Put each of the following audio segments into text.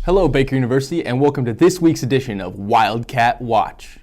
Hello, Baker University, and welcome to this week's edition of Wildcat Watch.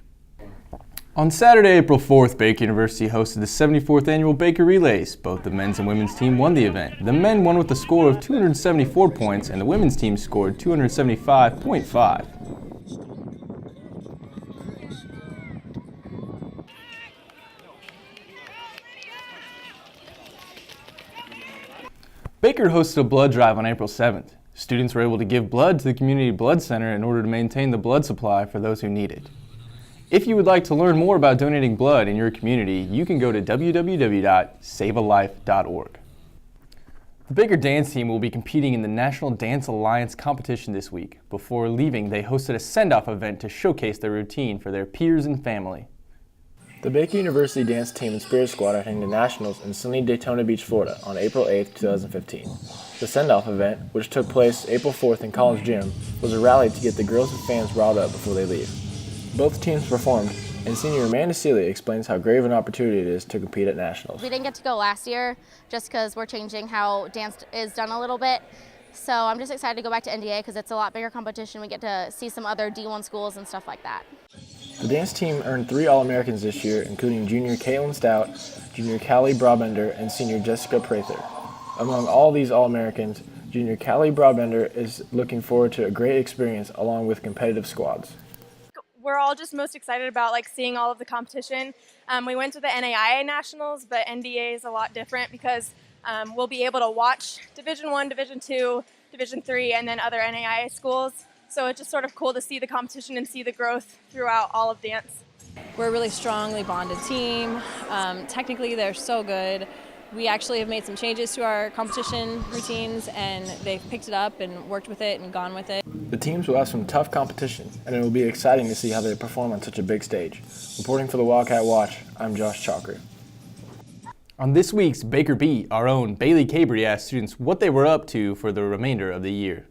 On Saturday, April 4th, Baker University hosted the 74th Annual Baker Relays. Both the men's and women's team won the event. The men won with a score of 274 points, and the women's team scored 275.5. Baker hosted a blood drive on April 7th. Students were able to give blood to the Community Blood Center in order to maintain the blood supply for those who need it. If you would like to learn more about donating blood in your community, you can go to www.savealife.org. The Baker dance team will be competing in the National Dance Alliance competition this week. Before leaving, they hosted a send-off event to showcase their routine for their peers and family. The Baker University dance team and spirit squad are heading to nationals in sunny Daytona Beach, Florida on April 8, 2015. The send-off event, which took place April 4th in College Gym, was a rally to get the girls and fans riled up before they leave. Both teams performed, and senior Amanda Celia explains how grave an opportunity it is to compete at nationals. We didn't get to go last year just because we're changing how dance is done a little bit. So I'm just excited to go back to NDA because it's a lot bigger competition. We get to see some other D1 schools and stuff like that. The dance team earned 3 All-Americans this year, including junior Caitlin Stout, junior Callie Broadbender, and senior Jessica Prather. Among all these All-Americans, junior Callie Broadbender is looking forward to a great experience along with competitive squads. We're all just most excited about seeing all of the competition. We went to the NAIA Nationals, but NDA is a lot different because we'll be able to watch Division I, Division II, Division III, and then other NAIA schools. So it's just sort of cool to see the competition and see the growth throughout all of dance. We're a really strongly bonded team. Technically, they're so good. We actually have made some changes to our competition routines, and they've picked it up and worked with it and gone with it. The teams will have some tough competition, and it will be exciting to see how they perform on such a big stage. Reporting for the Wildcat Watch, I'm Josh Chalker. On this week's Baker Beat, our own Bailey Cabry asked students what they were up to for the remainder of the year.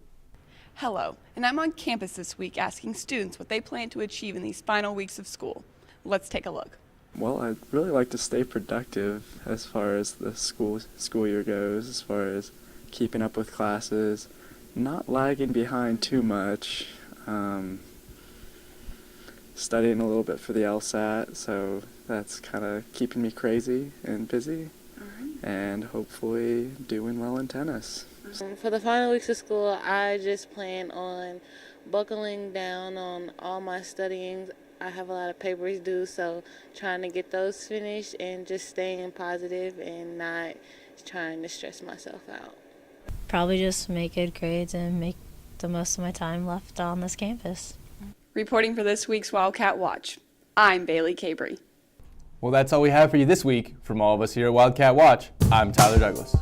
Hello, and I'm on campus this week asking students what they plan to achieve in these final weeks of school. Let's take a look. Well, I'd really like to stay productive as far as the school year goes, as far as keeping up with classes, not lagging behind too much, studying a little bit for the LSAT, so that's kind of keeping me crazy and busy, and hopefully doing well in tennis. For the final weeks of school, I just plan on buckling down on all my studying. I have a lot of papers due, so trying to get those finished and just staying positive and not trying to stress myself out. Probably just make good grades and make the most of my time left on this campus. Reporting for this week's Wildcat Watch, I'm Bailey Cabry. Well, that's all we have for you this week. From all of us here at Wildcat Watch, I'm Tyler Douglas.